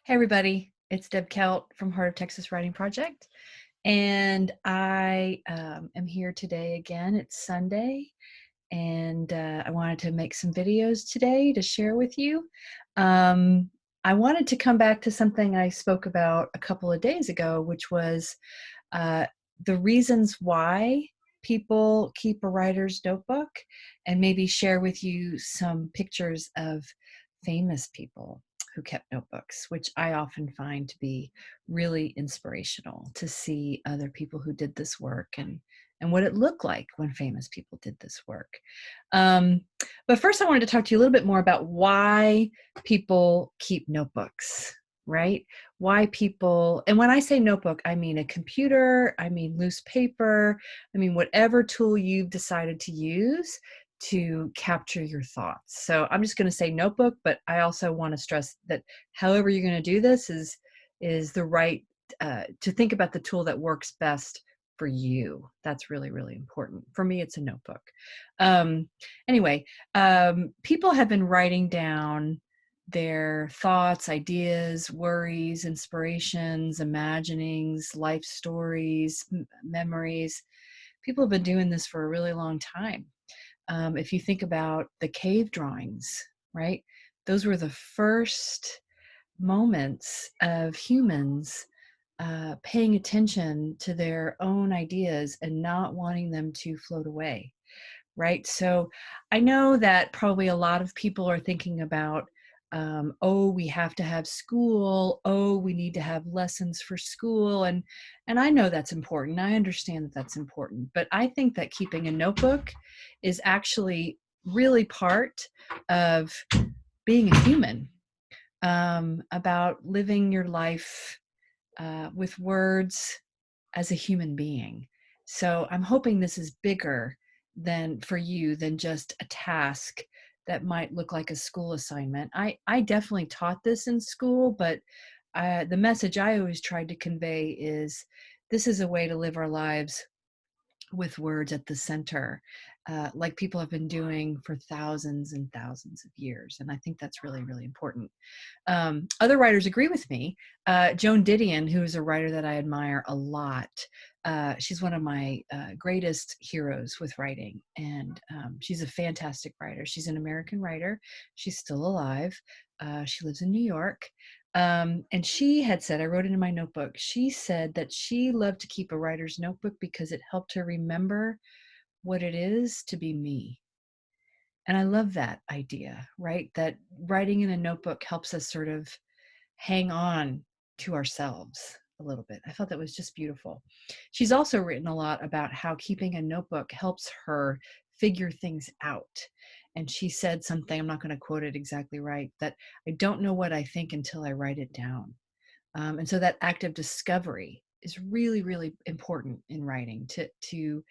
Hey everybody, it's Deb Kelt from Heart of Texas Writing Project, and I am here today again. It's Sunday, and I wanted to make some videos today to share with you. Um, I wanted to come back to something I spoke about a couple of days ago, which was uh, the reasons why people keep a writer's notebook, and maybe share with you some pictures of famous people who kept notebooks, which I often find to be really inspirational to see other people who did this work and what it looked like when famous people did this work. Um, but first, I wanted to talk to you a little bit more about why people keep notebooks, right? Why people, and when I say notebook, I mean a computer, I mean loose paper, I mean whatever tool you've decided to use to capture your thoughts. So I'm just going to say notebook, but I also want to stress that however you're going to do this is the right to think about the tool that works best for you. That's really, really important. For me, it's a notebook. Um, anyway, people have been writing down their thoughts, ideas, worries, inspirations, imaginings, life stories, memories. People have been doing this for a really long time. If you think about the cave drawings, right? Those were the first moments of humans paying attention to their own ideas and not wanting them to float away, right? So I know that probably a lot of people are thinking about, oh, we have to have school. Oh, we need to have lessons for school. And I know that's important. I understand that that's important. But I think that keeping a notebook is actually really part of being a human, about living your life with words as a human being. So I'm hoping this is bigger than for you than just a task that might look like a school assignment. I definitely taught this in school, but the message I always tried to convey is this is a way to live our lives with words at the center, like people have been doing for thousands and thousands of years. And I think that's really, really important. Other writers agree with me. Joan Didion, who is a writer that I admire a lot, she's one of my greatest heroes with writing, and she's a fantastic writer. She's an American writer. She's still alive. She lives in New York. And she had said, I wrote it in my notebook, she said that she loved to keep a writer's notebook because it helped her remember what it is to be me. And I love that idea, right? That writing in a notebook helps us sort of hang on to ourselves a little bit. I thought that was just beautiful. She's also written a lot about how keeping a notebook helps her figure things out. And she said something, I'm not going to quote it exactly right, that I don't know what I think until I write it down. And so that act of discovery is really, really important in writing, to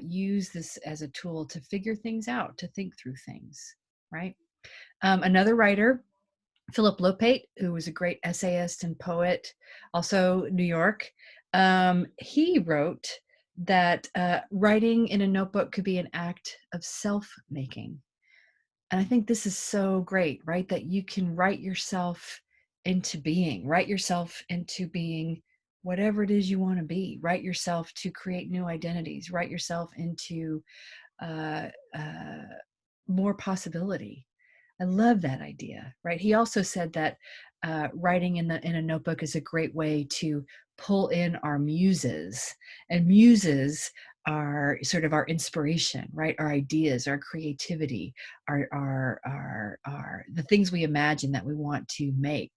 use this as a tool to figure things out, to think through things, right? Another writer, Philip Lopate, who was a great essayist and poet, also New York, he wrote that writing in a notebook could be an act of self-making. And I think this is so great, right? That you can write yourself into being whatever it is you want to be, write yourself to create new identities, write yourself into uh, uh, more possibility. I love that idea, right? He also said that writing in a notebook is a great way to pull in our muses, and muses are sort of our inspiration, right? Our ideas, our creativity, our the things we imagine that we want to make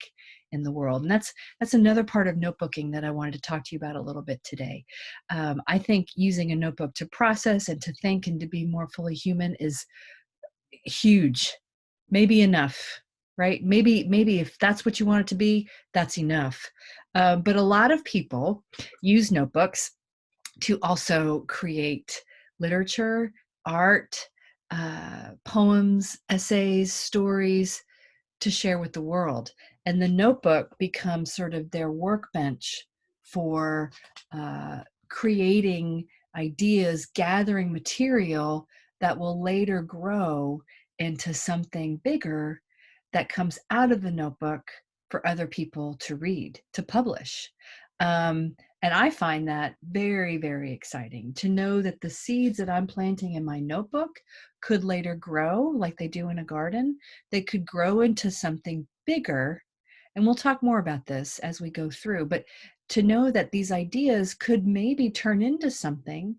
in the world. And that's another part of notebooking that I wanted to talk to you about a little bit today. I think using a notebook to process and to think and to be more fully human is huge, maybe enough, right? Maybe if that's what you want it to be, that's enough. But a lot of people use notebooks to also create literature, art, poems, essays, stories to share with the world. And the notebook becomes sort of their workbench for creating ideas, gathering material that will later grow into something bigger that comes out of the notebook for other people to read, to publish. And I find that very, very exciting to know that the seeds that I'm planting in my notebook could later grow like they do in a garden. They could grow into something bigger. And we'll talk more about this as we go through, but to know that these ideas could maybe turn into something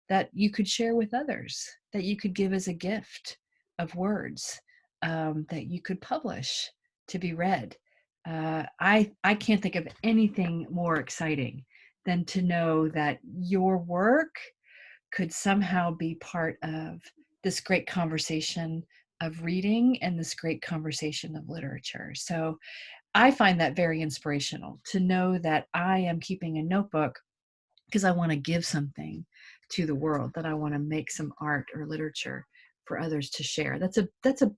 that you could share with others, that you could give as a gift of words, that you could publish to be read. I can't think of anything more exciting than to know that your work could somehow be part of this great conversation of reading and this great conversation of literature. So I find that very inspirational to know that I am keeping a notebook because I want to give something to the world, that I want to make some art or literature for others to share. That's a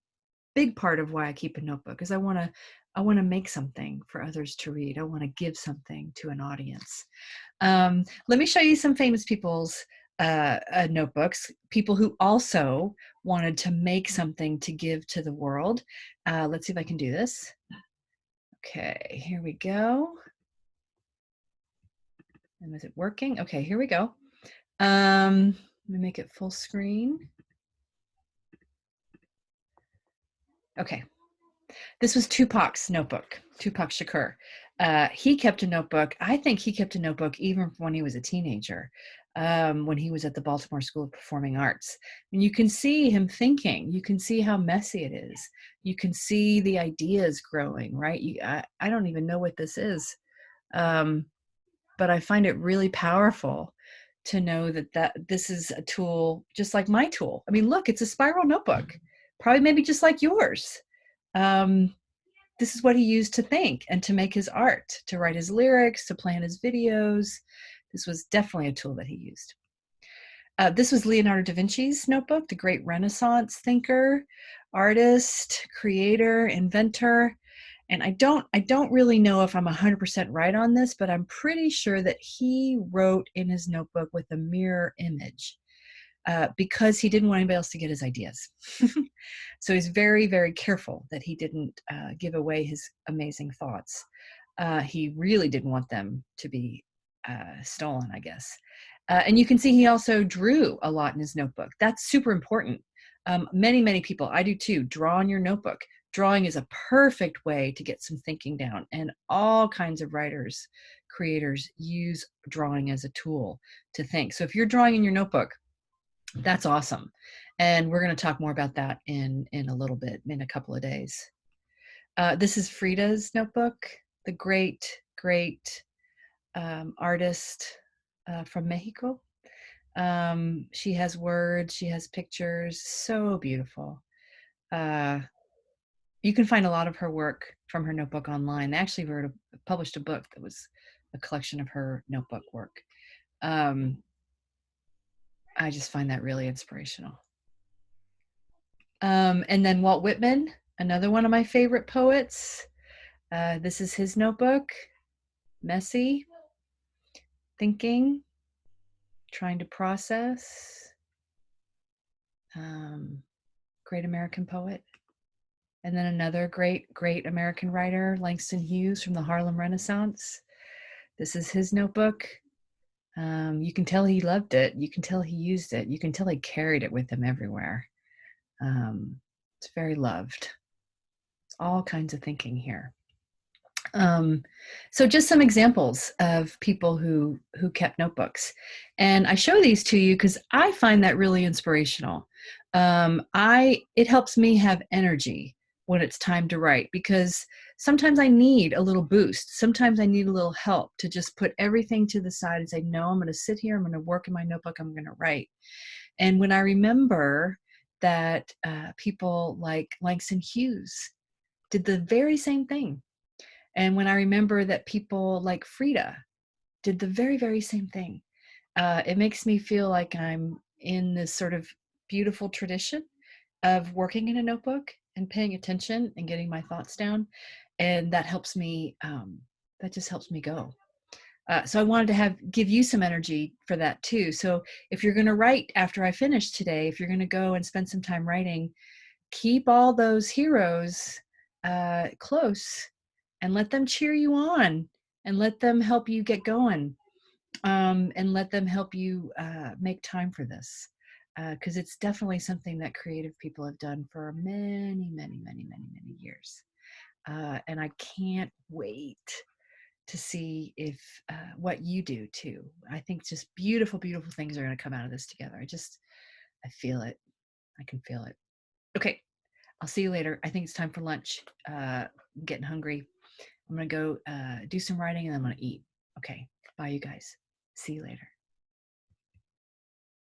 big part of why I keep a notebook, is I want to make something for others to read. I want to give something to an audience. Let me show you some famous people's notebooks, people who also wanted to make something to give to the world. Let's see if I can do this. Okay, here we go. And is it working? Okay, here we go. Let me make it full screen. Okay. This was Tupac's notebook, Tupac Shakur. He kept a notebook. I think he kept a notebook even when he was a teenager, when he was at the Baltimore School of Performing Arts. And you can see him thinking. You can see how messy it is. You can see the ideas growing, right? I don't even know what this is. But I find it really powerful to know that this is a tool just like my tool. I mean, look, it's a spiral notebook, probably maybe just like yours. This is what he used to think and to make his art, to write his lyrics, to plan his videos. This was definitely a tool that he used. This was Leonardo da Vinci's notebook, the great Renaissance thinker, artist, creator, inventor. And I don't really know if I'm 100% right on this, but I'm pretty sure that he wrote in his notebook with a mirror image because he didn't want anybody else to get his ideas. So he's very, very careful that he didn't give away his amazing thoughts. He really didn't want them to be stolen, I guess. And you can see he also drew a lot in his notebook. That's super important. Many, many people, I do too, draw in your notebook. Drawing is a perfect way to get some thinking down, and all kinds of writers, creators use drawing as a tool to think. So if you're drawing in your notebook, that's awesome. And we're going to talk more about that in a little bit, in a couple of days. This is Frida's notebook, the great, great artist from Mexico. She has words, she has pictures, so beautiful. You can find a lot of her work from her notebook online. They actually published a book that was a collection of her notebook work. I just find that really inspirational. And then Walt Whitman, another one of my favorite poets. This is his notebook, messy, thinking, trying to process. Great American poet. And then another great, great American writer, Langston Hughes from the Harlem Renaissance. This is his notebook. You can tell he loved it. You can tell he used it. You can tell he carried it with him everywhere. It's very loved. All kinds of thinking here. So just some examples of people who kept notebooks. And I show these to you because I find that really inspirational. It helps me have energy when it's time to write, because sometimes I need a little boost. Sometimes I need a little help to just put everything to the side and say, no, I'm going to sit here, I'm going to work in my notebook, I'm going to write. And when I remember that people like Langston Hughes did the very same thing, and when I remember that people like Frida did the very, very same thing, it makes me feel like I'm in this sort of beautiful tradition of working in a notebook and paying attention and getting my thoughts down. And that helps me, that just helps me go. So I wanted to give you some energy for that too. So if you're going to write after I finish today, if you're going to go and spend some time writing, keep all those heroes close and let them cheer you on, and let them help you get going, and let them help you make time for this, because it's definitely something that creative people have done for many, many, many, many, many years. And I can't wait to see if what you do too. I think just beautiful, beautiful things are going to come out of this together. I feel it. I can feel it. Okay, I'll see you later. I think it's time for lunch. I'm getting hungry. I'm going to go do some writing and I'm going to eat. Okay, bye, you guys. See you later.